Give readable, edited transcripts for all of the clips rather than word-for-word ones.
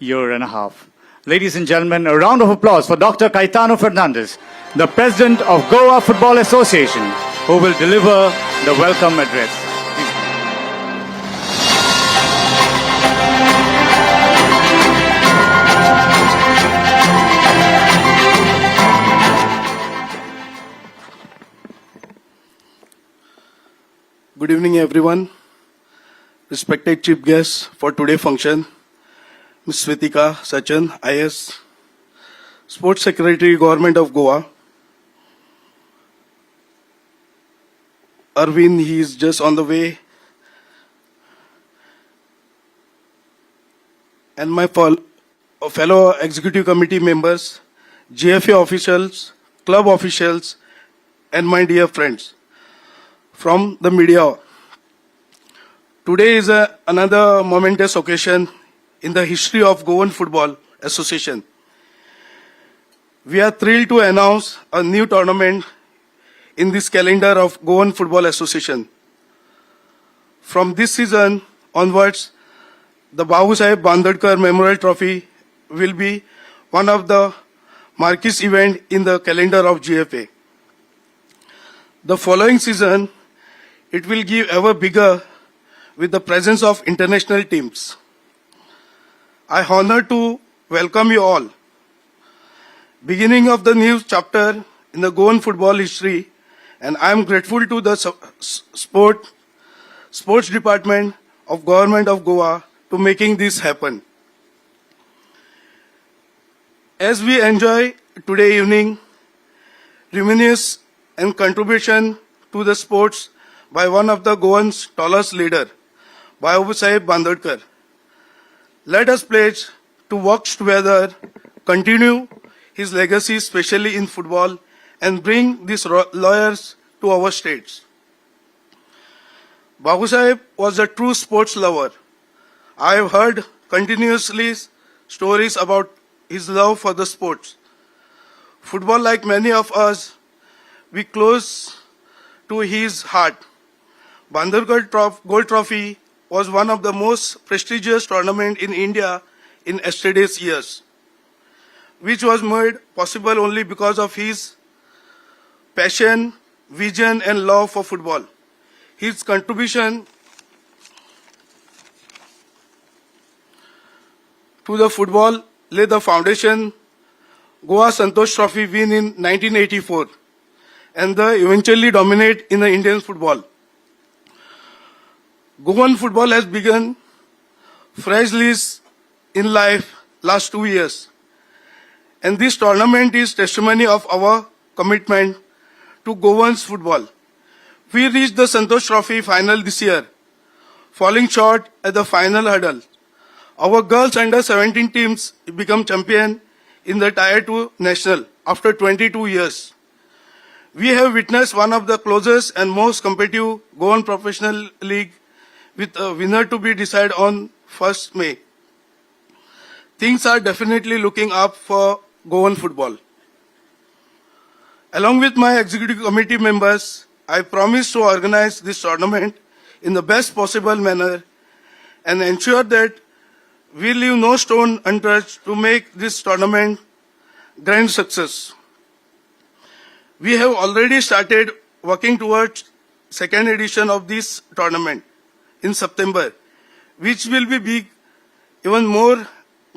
year and a half. Ladies and gentlemen, a round of applause for Dr. Caetano Fernandes, the President of Goa Football Association, who will deliver the welcome address. Good evening, everyone. Respected chief guests for today's function, Ms. Switika Sachan, IS, Sports Secretary, Government of Goa. Arvind, he is just on the way. And my fellow executive committee members, GFA officials, club officials, and my dear friends from the media. Today is another momentous occasion in the history of Goan Football Association. We are thrilled to announce a new tournament in this calendar of Goan Football Association. From this season onwards, the Bhausaheb Bandodkar Memorial Trophy will be one of the marquee events in the calendar of GFA. The following season, it will give ever bigger with the presence of international teams. I honor to welcome you all. Beginning of the new chapter in the Goan football history, and I am grateful to the sports department of Government of Goa to making this happen. As we enjoy today evening, reminisce and contribution to the sports by one of the Goan's tallest leader, Bhausaheb Bandodkar. Let us pledge to work together, continue his legacy, especially in football, and bring these lawyers to our states. Bhausaheb was a true sports lover. I have heard continuously stories about his love for the sports. Football, like many of us, we close to his heart. Bandodkar Gold Trophy was one of the most prestigious tournaments in India in yesterday's years, which was made possible only because of his passion, vision, and love for football. His contribution to the football laid the foundation. Goa Santosh Trophy win in 1984, and they eventually dominate in the Indian football. Goan football has begun freshly in life last 2 years, and this tournament is testimony of our commitment to Goan's football. We reached the Santosh Trophy final this year, falling short at the final hurdle. Our girls under 17 teams become champion in the Tier 2 National after 22 years. We have witnessed one of the closest and most competitive Goan professional league, with a winner to be decided on 1st May. Things are definitely looking up for Goan football. Along with my executive committee members, I promise to organize this tournament in the best possible manner and ensure that we leave no stone untouched to make this tournament grand success. We have already started working towards second edition of this tournament in September, which will be big, even more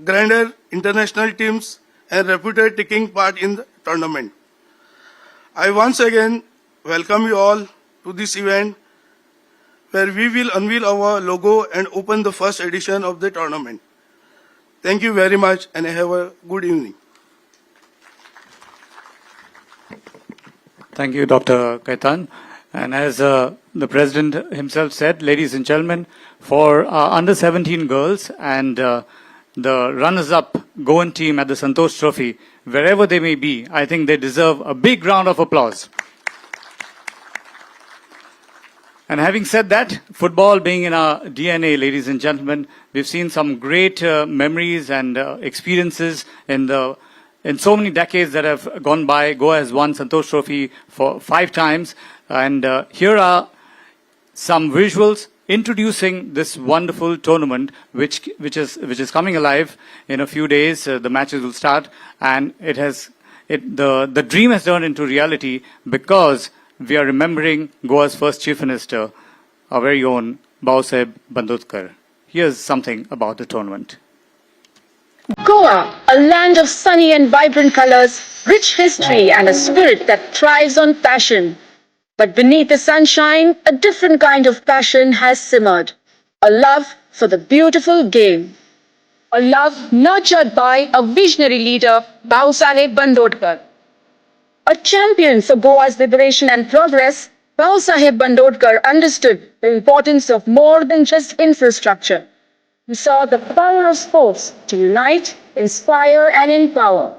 grander international teams and reputed taking part in the tournament. I once again welcome you all to this event where we will unveil our logo and open the first edition of the tournament. Thank you very much and have a good evening. Thank you, Dr. Caetano. And as the President himself said, ladies and gentlemen, for our under 17 girls and the runners-up Goan team at the Santosh Trophy, wherever they may be, I think they deserve a big round of applause. And having said that, football being in our DNA, ladies and gentlemen, we've seen some great memories and experiences in so many decades that have gone by. Goa has won Santosh Trophy for 5 times. And here are some visuals introducing this wonderful tournament, which is coming alive in a few days. The matches will start, and the dream has turned into reality because we are remembering Goa's first Chief Minister, our very own Bhausaheb Bandodkar. Here's something about the tournament. Goa, a land of sunny and vibrant colors, rich history and a spirit that thrives on passion. But beneath the sunshine, a different kind of passion has simmered. A love for the beautiful game. A love nurtured by a visionary leader, Bhausaheb Bandodkar. A champion for Goa's liberation and progress, Bhausaheb Bandodkar understood the importance of more than just infrastructure. He saw the power of sports to unite, inspire and empower.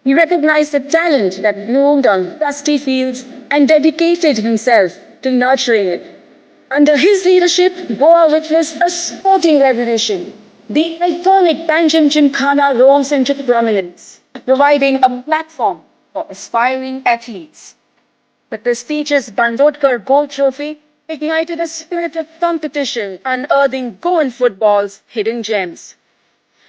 He recognized the talent that bloomed on dusty fields and dedicated himself to nurturing it. Under his leadership, Goa witnessed a sporting revolution. The iconic Panjim Gymkhana rose into prominence, providing a platform for aspiring athletes. The prestigious Bandodkar Gold Trophy ignited a spirit of competition, unearthing Goan football's hidden gems.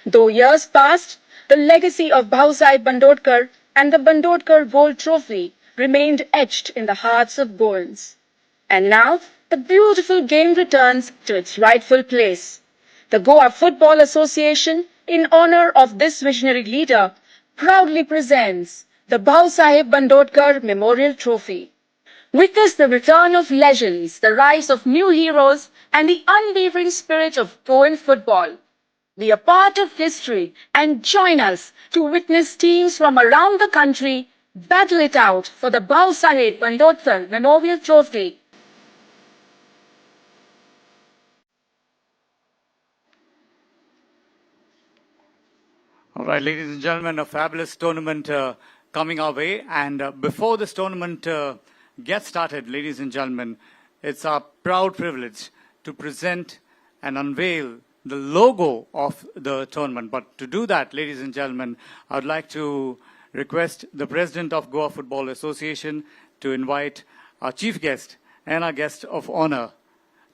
Though years passed, the legacy of Bhausaheb Bandodkar and the Bandodkar Gold Trophy remained etched in the hearts of Goans. And now, the beautiful game returns to its rightful place. The Goa Football Association, in honor of this visionary leader, proudly presents the Bhausaheb Bandodkar Memorial Trophy. Witness the return of legends, the rise of new heroes, and the unwavering spirit of Goan football. Be a part of history and join us to witness teams from around the country battle it out for the Bhausaheb Bandodkar Memorial Trophy. All right, ladies and gentlemen, a fabulous tournament coming our way. And before this tournament gets started, ladies and gentlemen, it's our proud privilege to present and unveil the logo of the tournament. But to do that, ladies and gentlemen, I would like to request the President of Goa Football Association to invite our chief guest and our guest of honor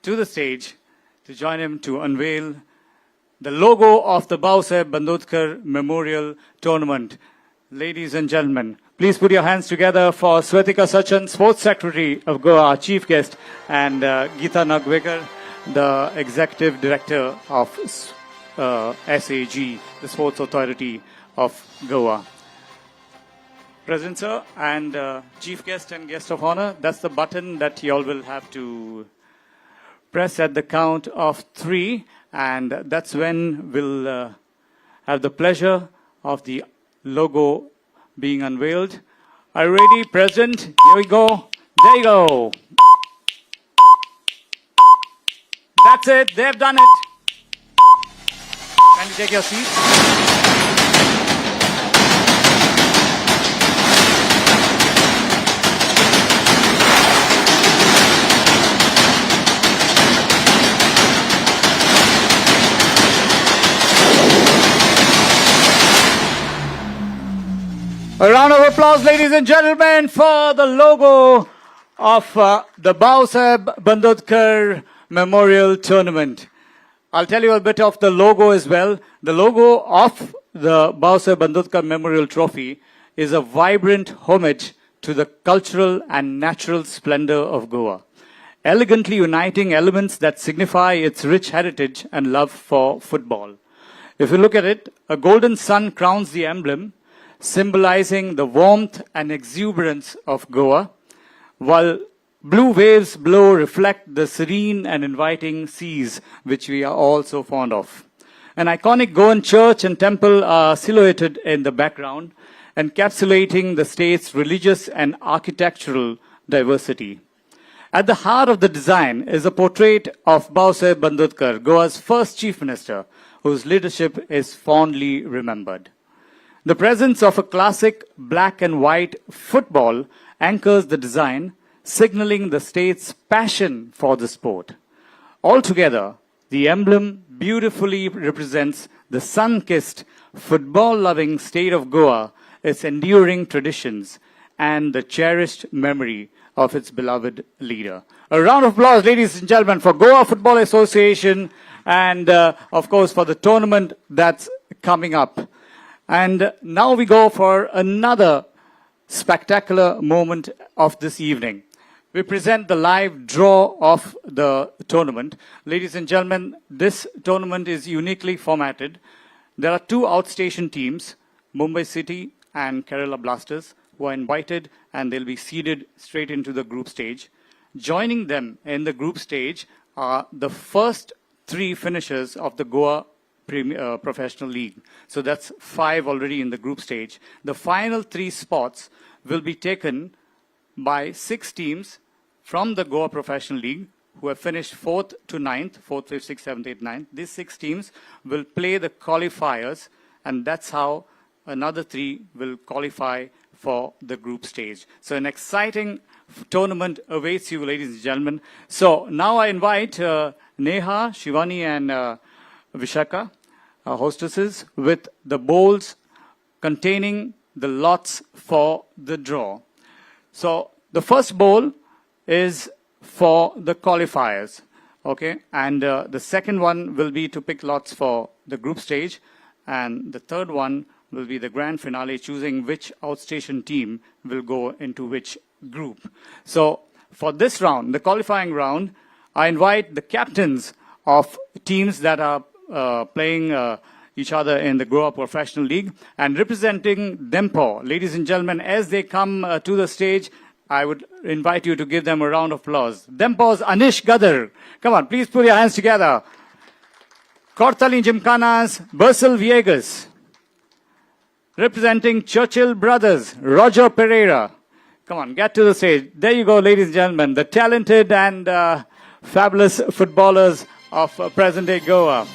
to the stage to join him to unveil the logo of the Bhausaheb Bandodkar Memorial Tournament. Ladies and gentlemen, please put your hands together for Swatika Sachan, Sports Secretary of Goa, our chief guest, and Geeta Nagwekar, the Executive Director of SAG, the Sports Authority of Goa. President sir and chief guest and guest of honor, that's the button that you all will have to press at the count of 3, and that's when we'll have the pleasure of the logo being unveiled. Are you ready, President? Here we go. There you go. That's it. They've done it. Can you take your seats? A round of applause, ladies and gentlemen, for the logo of the Bhausaheb Bandodkar Memorial Tournament. I'll tell you a bit of the logo as well. The logo of the Bhausaheb Bandodkar Memorial Trophy is a vibrant homage to the cultural and natural splendor of Goa, elegantly uniting elements that signify its rich heritage and love for football. If you look at it, a golden sun crowns the emblem, symbolizing the warmth and exuberance of Goa, while blue waves below reflect the serene and inviting seas which we are all so fond of. An iconic Goan church and temple are silhouetted in the background, encapsulating the state's religious and architectural diversity. At the heart of the design is a portrait of Bhausaheb Bandodkar, Goa's first chief minister, whose leadership is fondly remembered. The presence of a classic black and white football anchors the design, signaling the state's passion for the sport. Altogether, the emblem beautifully represents the sun-kissed, football-loving state of Goa, its enduring traditions, and the cherished memory of its beloved leader. A round of applause, ladies and gentlemen, for Goa Football Association and, of course, for the tournament that's coming up. And now we go for another spectacular moment of this evening. We present the live draw of the tournament. Ladies and gentlemen, this tournament is uniquely formatted. There are two outstation teams, Mumbai City and Kerala Blasters, who are invited, and they'll be seeded straight into the group stage. Joining them in the group stage are the first three finishers of the Goa Professional League. So that's 5 already in the group stage. The final 3 spots will be taken by 6 teams from the Goa Professional League who have finished 4th to 9th, 4th, 5th, 6th, 7th, 8th, 9th. These 6 teams will play the qualifiers, and that's how another 3 will qualify for the group stage. So an exciting tournament awaits you, ladies and gentlemen. So now I invite Neha, Shivani, and Vishaka, our hostesses, with the bowls containing the lots for the draw. So the first bowl is for the qualifiers, okay? And the second one will be to pick lots for the group stage. And the third one will be the grand finale, choosing which outstation team will go into which group. So for this round, the qualifying round, I invite the captains of teams that are playing each other in the Goa Professional League, and representing Dempo. Ladies and gentlemen, as they come to the stage, I would invite you to give them a round of applause. Dempo's Anish Gadar. Come on, please put your hands together. Cortali Gymkhana's Basil Viegas. Representing Churchill Brothers, Roger Pereira. Come on, get to the stage. There you go, ladies and gentlemen, the talented and fabulous footballers of present-day Goa.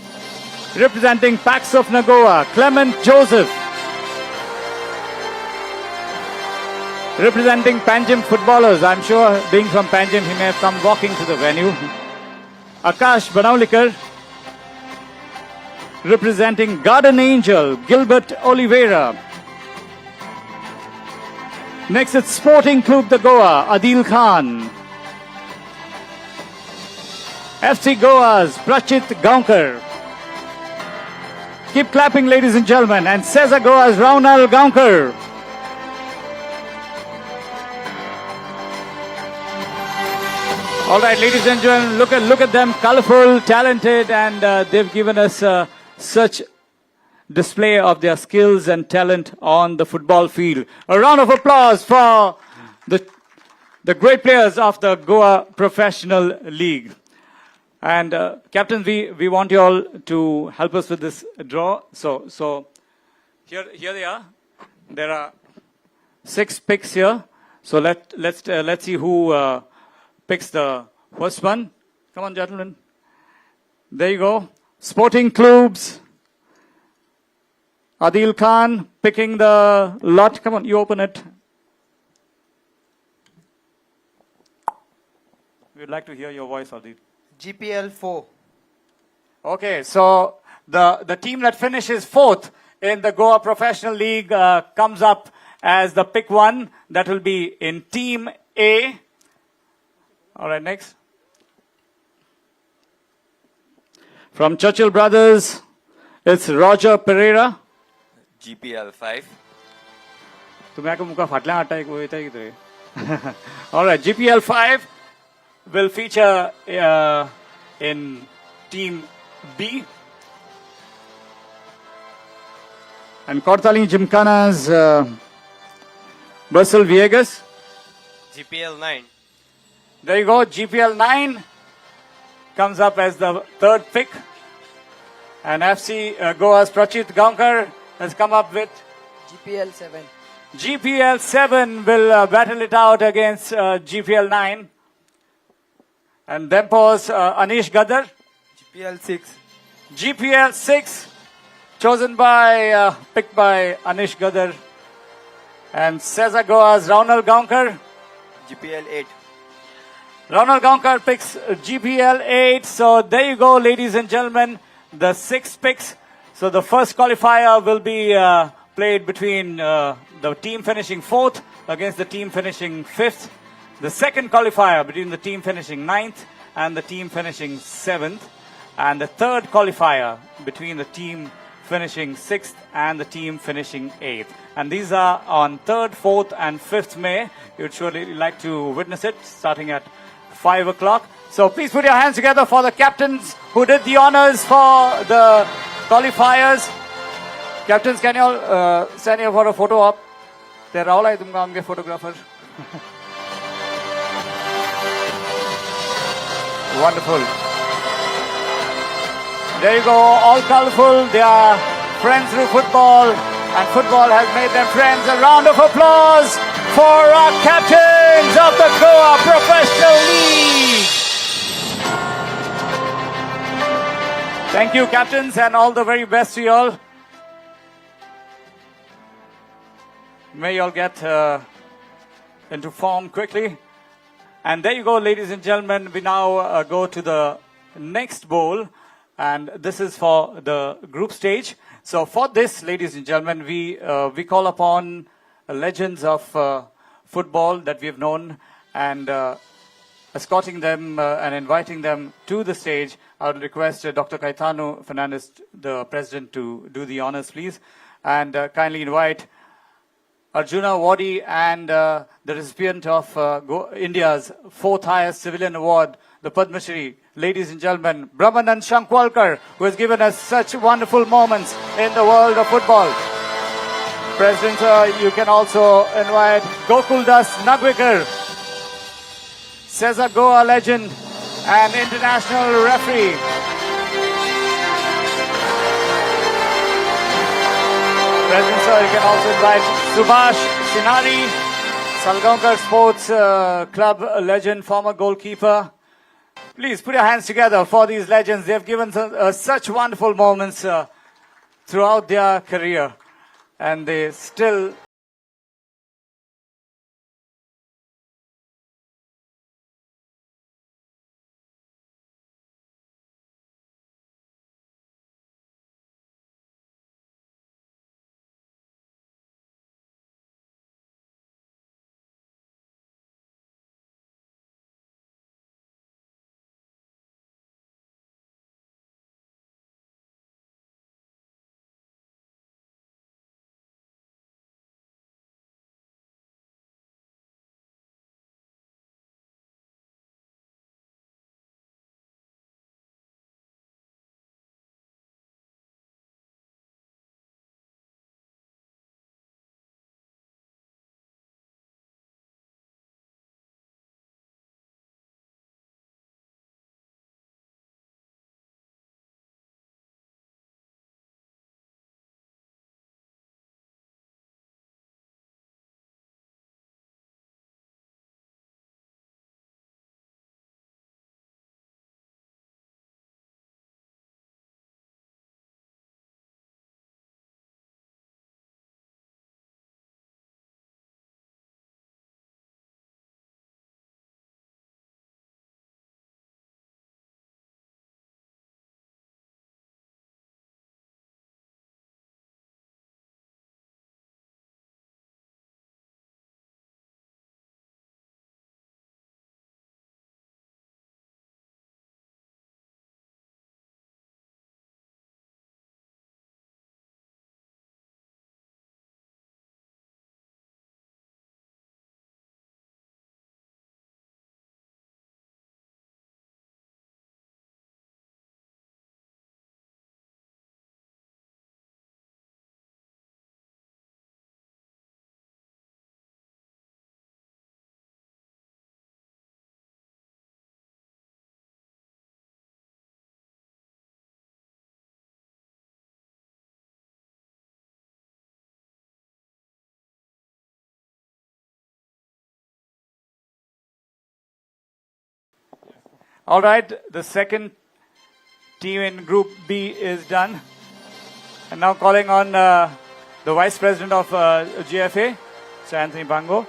Representing Pax of Nagoa, Clement Joseph. Representing Panjim footballers, I'm sure being from Panjim, he may have come walking to the venue. Akash Banaulikar. Representing Garden Angel, Gilbert Oliveira. Next it's Sporting Club de Goa, Adil Khan. FC Goa's Prachit Gaunkar. Keep clapping, ladies and gentlemen. And Cesar Goa's Raunal Gaunkar. All right, ladies and gentlemen, look at them, colorful, talented, and they've given us such display of their skills and talent on the football field. A round of applause for the great players of the Goa Professional League. And captains, we want you all to help us with this draw. So here they are. There are 6 picks here. So let's see who picks the first one. Come on, gentlemen. There you go. Sporting Clubs. Adil Khan picking the lot. Come on, you open it. We'd like to hear your voice, Adil. GPL 4. Okay, so the team that finishes 4th in the Goa Professional League comes up as the pick 1. That will be in Team A. All right, next. From Churchill Brothers, it's Roger Pereira. GPL 5. All right, GPL 5 will feature in Team B. And Cortali Gymkhana's Basil Viegas. GPL 9. There you go, GPL 9 comes up as the 3rd pick. And FC Goa's Prachit Gaunkar has come up with GPL 7. GPL 7 will battle it out against GPL 9. And Dempo's Anish Gadar. GPL 6. GPL 6 chosen by, picked by Anish Gadar. And Cesar Goa's Raunal Gaunkar. GPL 8. Raunal Gaunkar picks GPL 8. So there you go, ladies and gentlemen, the 6 picks. So the first qualifier will be played between the team finishing 4th against the team finishing 5th. the second qualifier between the team finishing 9th and the team finishing 7th, and the third qualifier between the team finishing 6th and the team finishing 8th. And these are on 3rd, 4th and 5th May. You'd surely like to witness it starting at 5 o'clock. So please put your hands together for the captains who did the honors for the qualifiers. Captains, can you all stand here for a photo op? They're all like the photographer. Wonderful. There you go, all colorful. They are friends through football, and football has made them friends. A round of applause for our captains of the Goa Professional League. Thank you, captains, and all the very best to you all. May you all get into form quickly. And there you go, ladies and gentlemen. We now go to the next bowl. And this is for the group stage. So for this, ladies and gentlemen, we call upon legends of football that we have known, and escorting them and inviting them to the stage. I would request Dr. Caetano Fernandez, the president, to do the honors, please. And kindly invite Arjuna Wadi and the recipient of India's 4th highest civilian award, the Padma Shri, ladies and gentlemen, Brahmanand Shankwalkar, who has given us such wonderful moments in the world of football. President, you can also invite Gokuldas Nagwekar, Cesar Goa legend and international referee. President, sir, you can also invite Subhash Sinari, Salgaonkar Sports Club legend, former goalkeeper. Please put your hands together for these legends. They have given such wonderful moments throughout their career, and they still all right, the second team in Group B is done. And now calling on the Vice President of GFA, Sir Anthony Bango.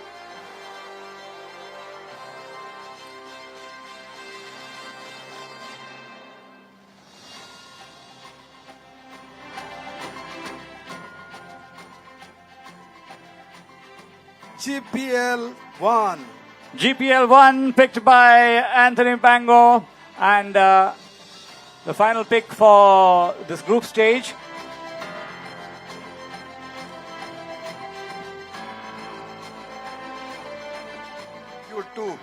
GPL 1, GPL 1 picked by Anthony Pango, and the final pick for this group stage. Q2.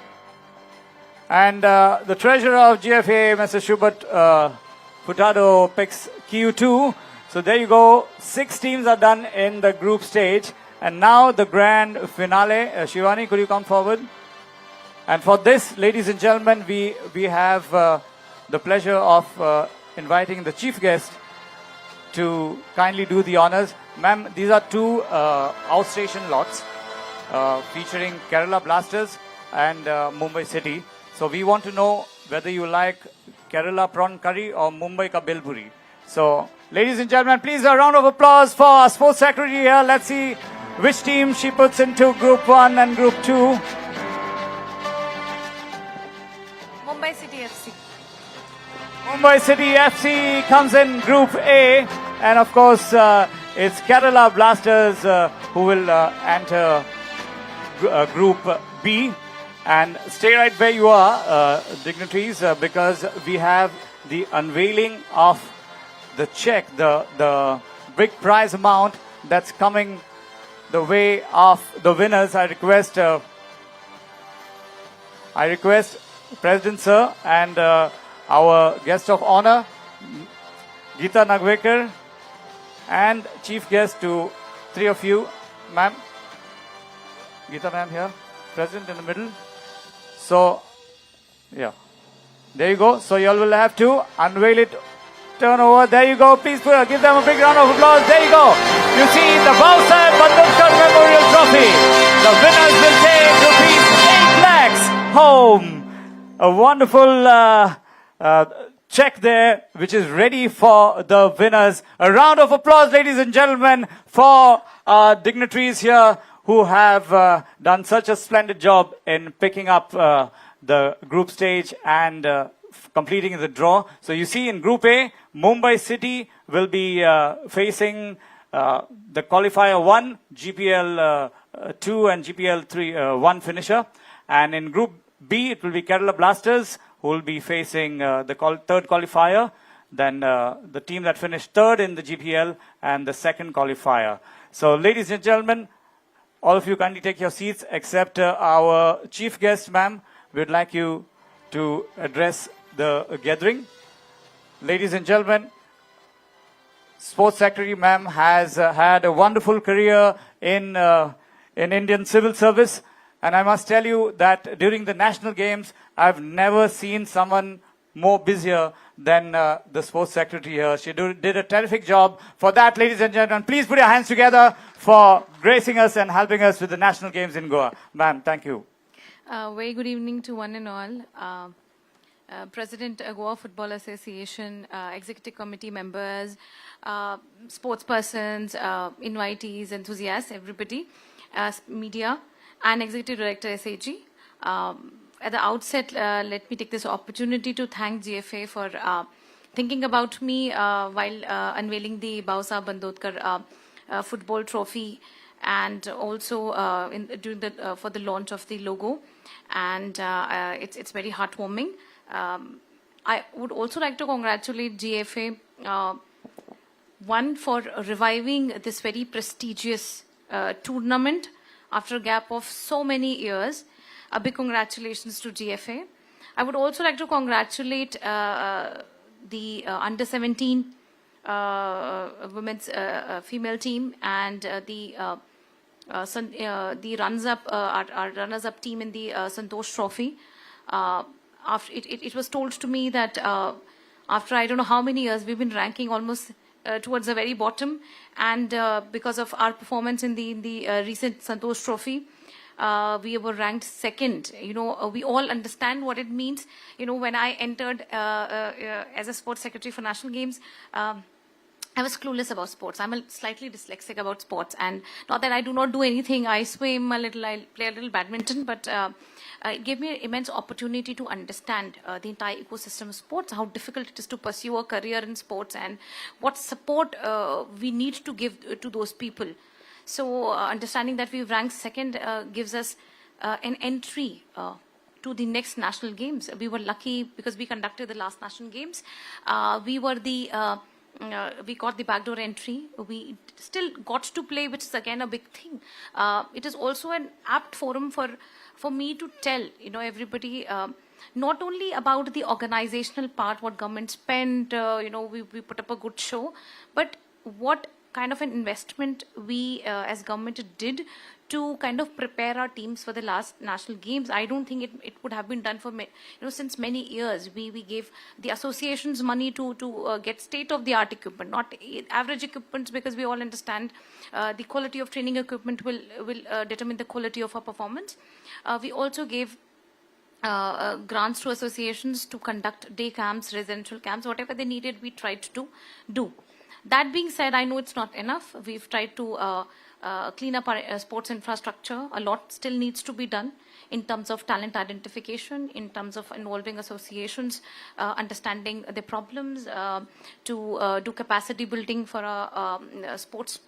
And the treasurer of GFA, Mr. Schubert Furtado, picks Q2. So there you go. 6 teams are done in the group stage. And now the grand finale. Shivani, could you come forward? And for this, ladies and gentlemen, we have the pleasure of inviting the chief guest to kindly do the honors. Ma'am, these are 2 outstation lots featuring Kerala Blasters and Mumbai City. So we want to know whether you like Kerala prawn curry or Mumbai ka bhel puri. So, ladies and gentlemen, please a round of applause for our sports secretary here. Let's see which team she puts into Group 1 and Group 2. Mumbai City FC. Mumbai City FC comes in Group A. And of course, it's Kerala Blasters who will enter Group B. And stay right where you are, dignitaries, because we have the unveiling of the check, the big prize amount that's coming the way of the winners. I request President Sir and our guest of honor, Geeta Nagvekar, and chief guest to 3 of you, ma'am. Geeta ma'am here, President in the middle. So, yeah, there you go. So you all will have to unveil it, turn over. There you go. Please give them a big round of applause. There you go. You see the Bhausaheb Bandodkar Memorial Trophy. The winners will take rupees 8 lakhs home. A wonderful check there, which is ready for the winners. A round of applause, ladies and gentlemen, for our dignitaries here who have done such a splendid job in picking up the group stage and completing the draw. So you see in Group A, Mumbai City will be facing the qualifier 1, GPL 2 and GPL 3 1 finisher. And in Group B, it will be Kerala Blasters who will be facing the third qualifier, then the team that finished third in the GPL and the second qualifier. So ladies and gentlemen, all of you kindly take your seats except our chief guest, ma'am. We'd like you to address the gathering. Ladies and gentlemen, Sports Secretary ma'am has had a wonderful career in Indian civil service. And I must tell you that during the national games, I've never seen someone more busier than the sports secretary here. She did a terrific job. For that, ladies and gentlemen, please put your hands together for gracing us and helping us with the national games in Goa. Ma'am, thank you. Very good evening to one and all. President Goa Football Association, Executive Committee members, sports persons, invitees, enthusiasts, everybody, media, and Executive Director SAG. At the outset, let me take this opportunity to thank GFA for thinking about me while unveiling the Bhausaheb Bandodkar football trophy, and also for the launch of the logo. And it's very heartwarming. I would also like to congratulate GFA, one for reviving this very prestigious tournament after a gap of so many years. A big congratulations to GFA. I would also like to congratulate the under 17 women's female team and the runners-up team in the Santosh Trophy. After it was told to me that after I don't know how many years, we've been ranking almost towards the very bottom, and because of our performance in the recent Santosh Trophy, we were ranked second. You know, we all understand what it means. You know, when I entered as a sports secretary for National Games, I was clueless about sports. I'm slightly dyslexic about sports, and not that I do not do anything. I swim a little, I play a little badminton, but it gave me an immense opportunity to understand the entire ecosystem of sports, how difficult it is to pursue a career in sports, and what support we need to give to those people. So understanding that we've ranked second gives us an entry to the next national games. We were lucky because we conducted the last national games. We got the backdoor entry. We still got to play, which is again a big thing. It is also an apt forum for me to tell, everybody, not only about the organizational part, what government spent, we put up a good show, but what kind of an investment we as government did to kind of prepare our teams for the last national games. I don't think it would have been done for since many years. We gave the associations money to get state-of-the-art equipment, not average equipment, because we all understand the quality of training equipment will determine the quality of our performance. We also gave grants to associations to conduct day camps, residential camps, whatever they needed, we tried to do. That being said, I know it's not enough. We've tried to clean up our sports infrastructure. A lot still needs to be done in terms of talent identification, in terms of involving associations, understanding the problems, to do capacity building for our sports,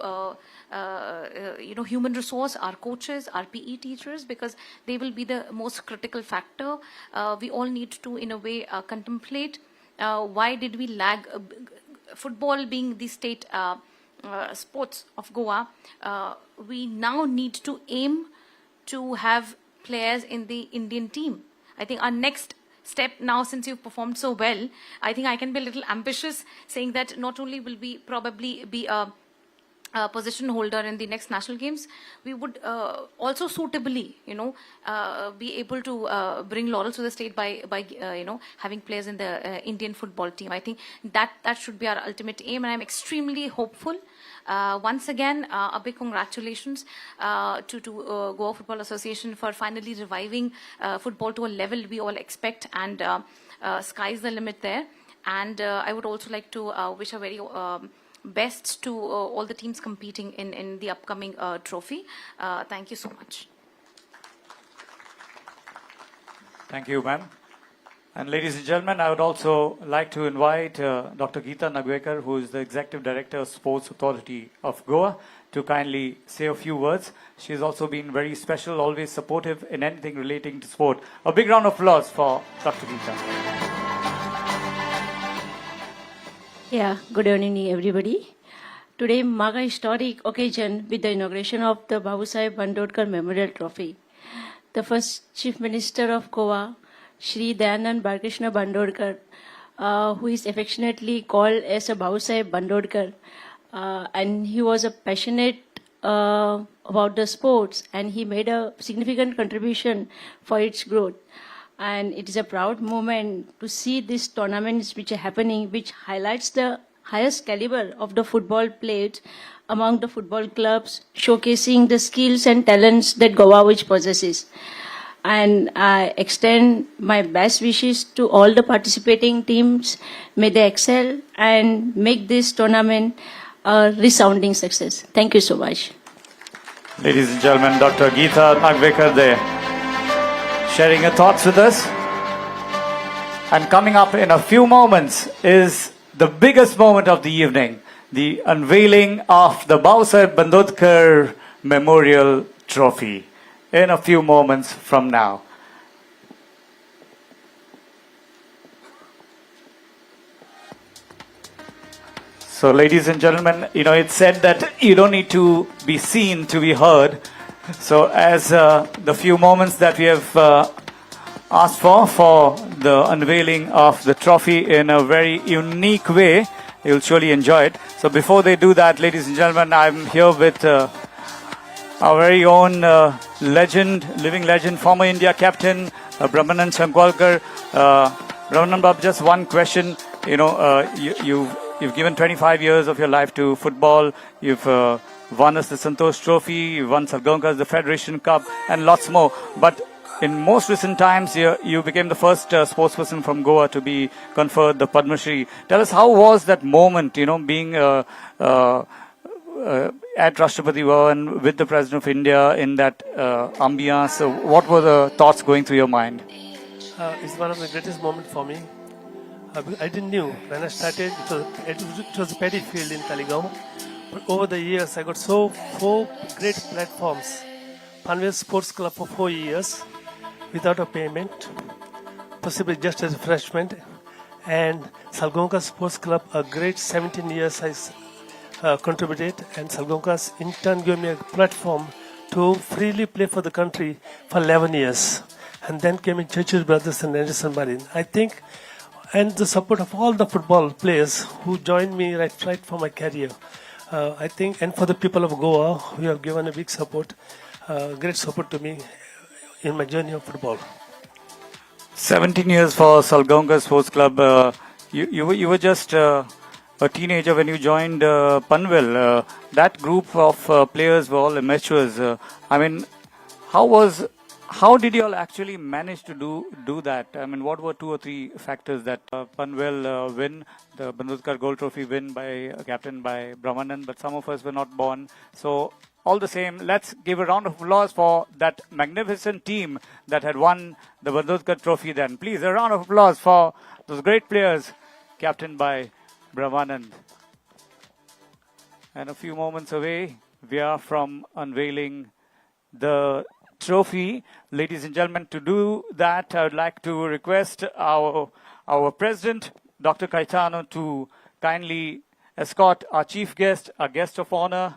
human resource, our coaches, our PE teachers, because they will be the most critical factor. We all need to, in a way, contemplate why did we lag. Football being the state sports of Goa, we now need to aim to have players in the Indian team. I think our next step now, since you've performed so well, I think I can be a little ambitious, saying that not only will we probably be a position holder in the next national games, we would also suitably, be able to bring laurels to the state by having players in the Indian football team. I think that should be our ultimate aim, and I'm extremely hopeful. Once again, a big congratulations to Goa Football Association for finally reviving football to a level we all expect, and sky's the limit there. And I would also like to wish a very best to all the teams competing in the upcoming trophy. Thank you so much. Thank you, ma'am. And ladies and gentlemen, I would also like to invite Dr. Geeta Nagwekar, who is the Executive Director of Sports Authority of Goa, to kindly say a few words. She has also been very special, always supportive in anything relating to sport. A big round of applause for Dr. Geeta. Yeah, good evening, everybody. Today marks a historic occasion with the inauguration of the Bhausaheb Bandodkar Memorial Trophy. The first Chief Minister of Goa, Shri Dayanand Balkrishna Bandodkar, who is affectionately called as a Bhausaheb Bandodkar, and he was a passionate about the sports, and he made a significant contribution for its growth. And it is a proud moment to see these tournaments which are happening, which highlights the highest caliber of the football played among the football clubs, showcasing the skills and talents that Goa which possesses. And I extend my best wishes to all the participating teams. May they excel and make this tournament a resounding success. Thank you so much. Ladies and gentlemen, Dr. Geeta Nagwekar there, sharing her thoughts with us. And coming up in a few moments is the biggest moment of the evening, the unveiling of the Bhausaheb Bandodkar Memorial Trophy, in a few moments from now. So, ladies and gentlemen, it's said that you don't need to be seen to be heard. So, as the few moments that we have asked for the unveiling of the trophy in a very unique way, you'll surely enjoy it. So, before they do that, ladies and gentlemen, I'm here with our very own legend, living legend, former India captain, Brahmanand Shankwalkar. Brahmanand Bab, just one question. You've given 25 years of your life to football. You've won us the Santosh Trophy, you've won Sargonkas, the Federation Cup, and lots more. But in most recent times, you became the first sportsperson from Goa to be conferred the Padma Shri. Tell us, how was that moment, being at Rashtrapati Bhavan with the President of India in that ambiance? So what were the thoughts going through your mind? It's one of the greatest moments for me. I didn't know when I started. It was a paddy field in Talegaon. But over the years, I got four great platforms Panvel Sports Club for 4 years without a payment, possibly just as refreshment. And Salgonka Sports Club, a great 17 years I contributed, and Salgonka's in turn gave me a platform to freely play for the country for 11 years. And then came in Churchill Brothers and Anderson Marine. I think, and the support of all the football players who joined me right for my career. I think, and for the people of Goa who have given a big support, great support to me in my journey of football. 17 years for Salgonka Sports Club. You were just a teenager when you joined Panvel. That group of players were all amateurs. I mean, how did you all actually manage to do that? I mean, what were 2 or 3 factors that Panvel win, the Bandodkar Gold Trophy win captain by Brahmanand, but some of us were not born. So all the same, let's give a round of applause for that magnificent team that had won the Bandodkar Trophy then. Please, a round of applause for those great players captained by Brahmanand. And a few moments away, we are from unveiling the trophy. Ladies and gentlemen, to do that, I would like to request our President, Dr. Caetano, to kindly escort our chief guest, our guest of honor,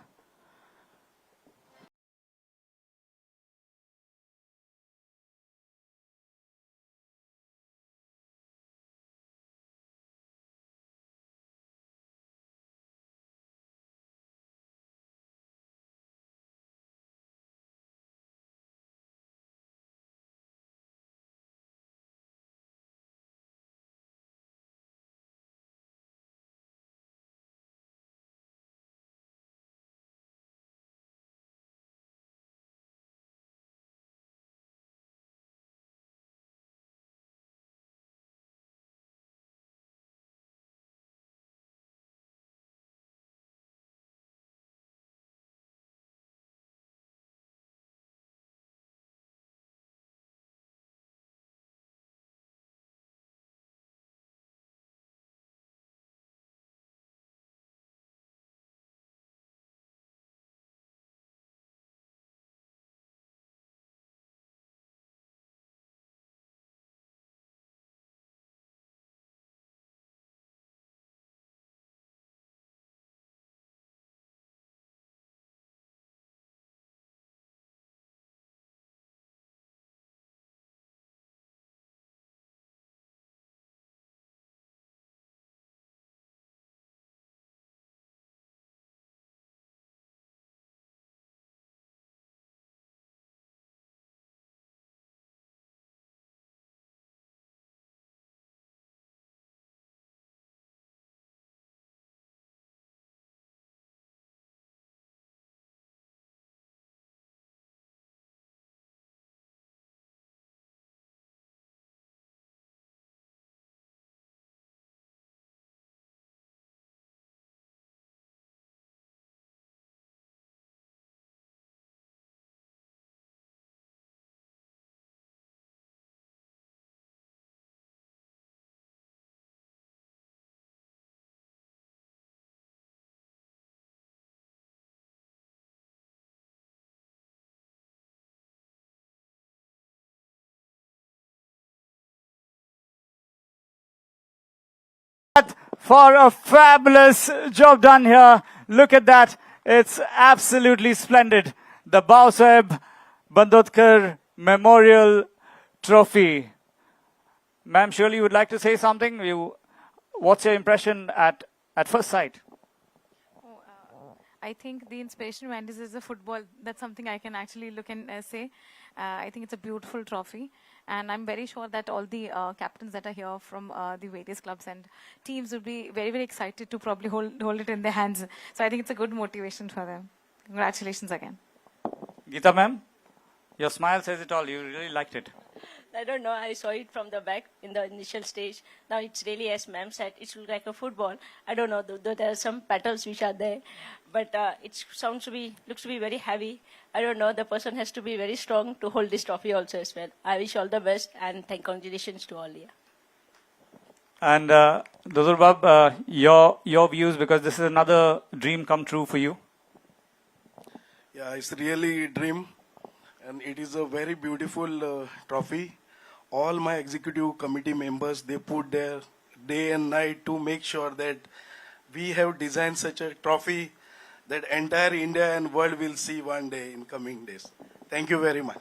for a fabulous job done here. Look at that. It's absolutely splendid. The Bhausaheb Bandodkar Memorial Trophy. Ma'am, surely you would like to say something? What's your impression at first sight? I think the inspiration behind this is the football. That's something I can actually look and say. I think it's a beautiful trophy. And I'm very sure that all the captains that are here from the various clubs and teams would be very, very excited to probably hold it in their hands. So I think it's a good motivation for them. Congratulations again. Geeta ma'am, your smile says it all. You really liked it. I don't know. I saw it from the back in the initial stage. Now it's really, as ma'am said, it looks like a football. I don't know. Though there are some petals which are there, but it looks to be very heavy. I don't know. The person has to be very strong to hold this trophy also as well. I wish all the best and congratulations to all here. And Dozurbab, your views, because this is another dream come true for you. Yeah, it's really a dream. and it is a very beautiful trophy. All my executive committee members, they put their day and night to make sure that we have designed such a trophy that entire India and world will see one day in coming days. Thank you very much.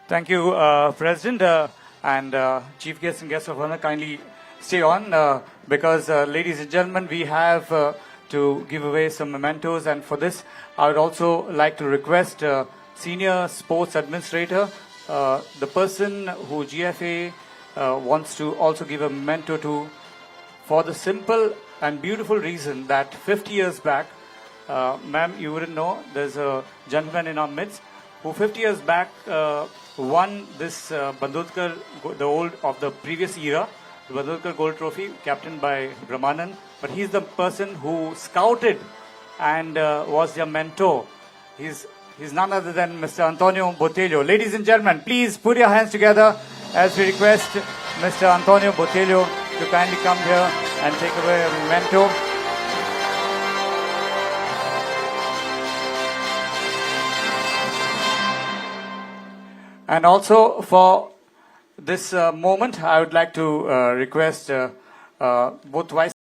Thank you, President, and Chief Guest and Guest of Honor. Kindly stay on because, ladies and gentlemen, we have to give away some mementos, and for this, I would also like to request Senior Sports Administrator, the person who GFA wants to also give a memento to, for the simple and beautiful reason that 50 years back, ma'am, you wouldn't know, there's a gentleman in our midst who 50 years back won this Bandodkar, the old of the previous era, the Bandodkar Gold Trophy, captained by Brahmanan. But he's the person who scouted and was their mentor. He's none other than Mr. Antonio Botelho. Ladies and gentlemen, please put your hands together as we request Mr. Antonio Botelho to kindly come here and take away a memento. And also for this moment, I would like to request both Vice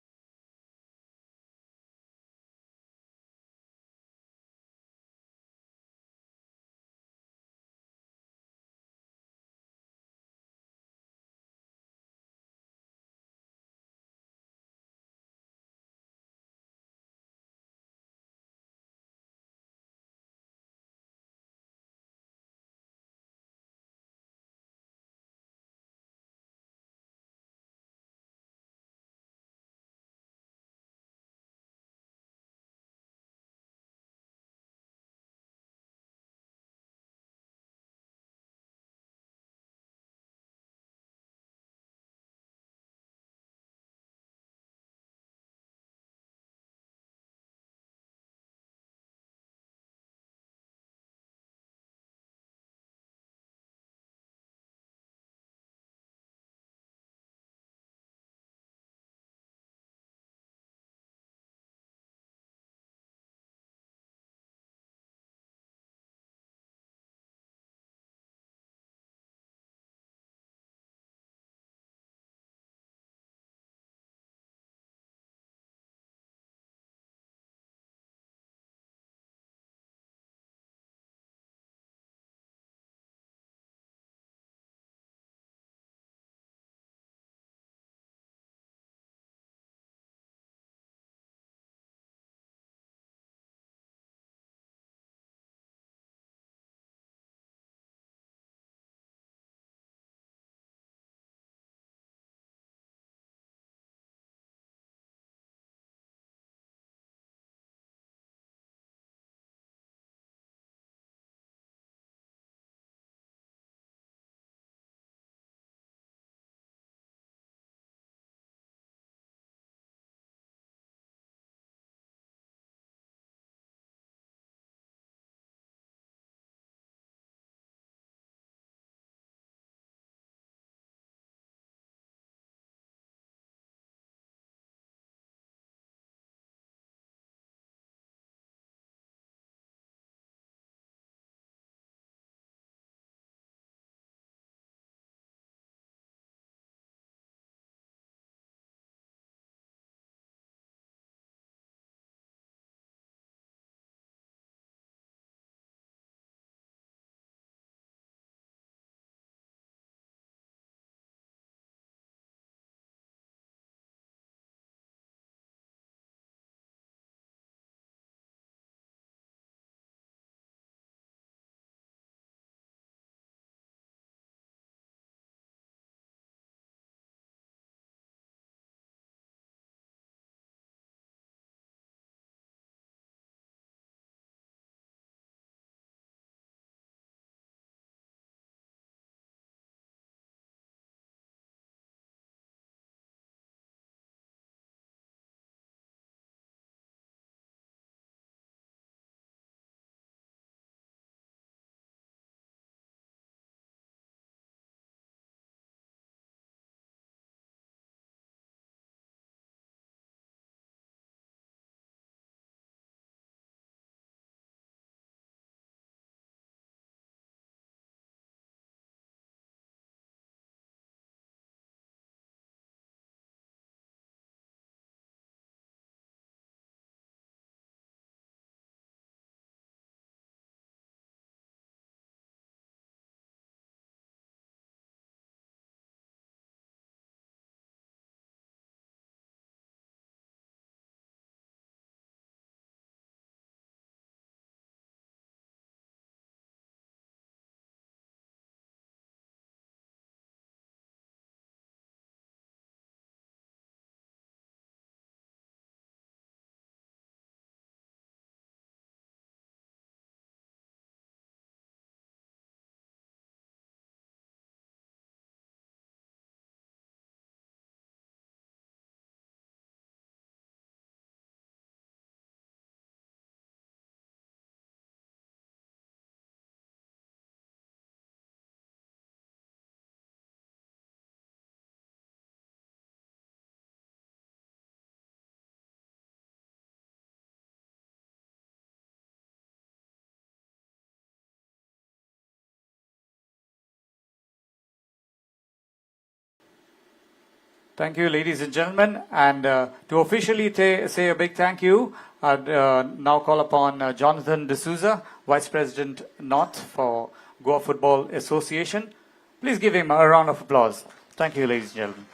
Thank you, ladies and gentlemen. And to officially say a big thank you, I'd now call upon Jonathan D'Souza, Vice President North for Goa Football Association. Please give him a round of applause. Thank you, ladies and gentlemen.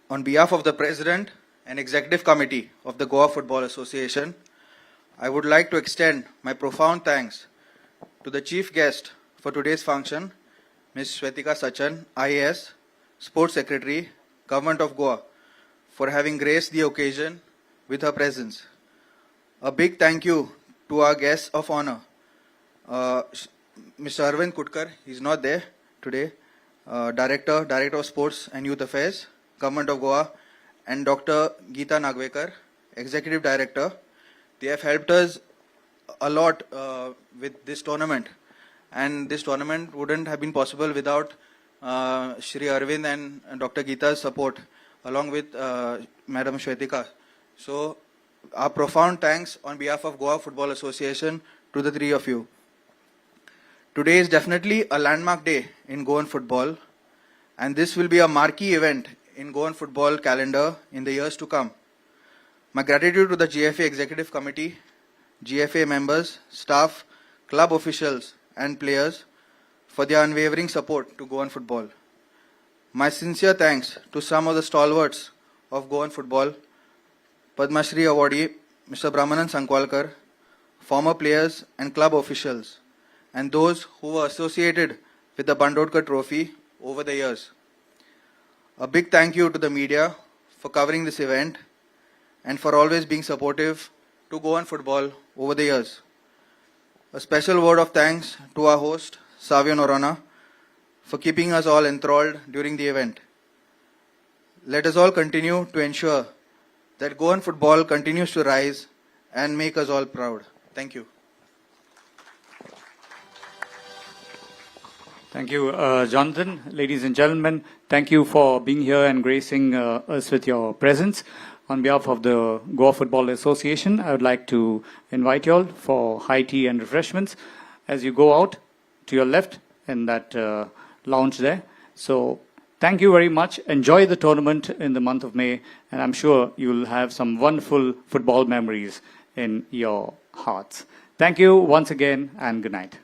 On behalf of the President and Executive Committee of the Goa Football Association, I would like to extend my profound thanks to the chief guest for today's function, Ms. Shwetika Sachan, IAS, Sports Secretary, Government of Goa, for having graced the occasion with her presence. A big thank you to our guests of honor, Mr. Arvind Kutkar, he's not there today, Director of Sports and Youth Affairs, Government of Goa, and Dr. Geeta Nagvekar, Executive Director. They have helped us a lot with this tournament, and this tournament wouldn't have been possible without Shri Arvind and Dr. Geeta's support, along with Madam Shwetika. So, our profound thanks on behalf of Goa Football Association to the three of you. Today is definitely a landmark day in Goan football, and this will be a marquee event in Goan football calendar in the years to come. My gratitude to the GFA Executive Committee, GFA members, staff, club officials and players for their unwavering support to Goan football. My sincere thanks to some of the stalwarts of Goan football, Padma Shri awardee Mr. Brahmanan Sankwalkar, former players and club officials, and those who were associated with the Bandodkar trophy over the years. A big thank you to the media for covering this event and for always being supportive to Goan football over the years. A special word of thanks to our host, Savio Norona, for keeping us all enthralled during the event. Let us all continue to ensure that Goan football continues to rise and make us all proud. Thank you. Thank you, Jonathan. Ladies and gentlemen, thank you for being here and gracing us with your presence. On behalf of the Goa Football Association, I would like to invite you all for high tea and refreshments as you go out to your left in that lounge there. So thank you very much. Enjoy the tournament in the month of May, and I'm sure you'll have some wonderful football memories in your hearts. Thank you once again, and good night.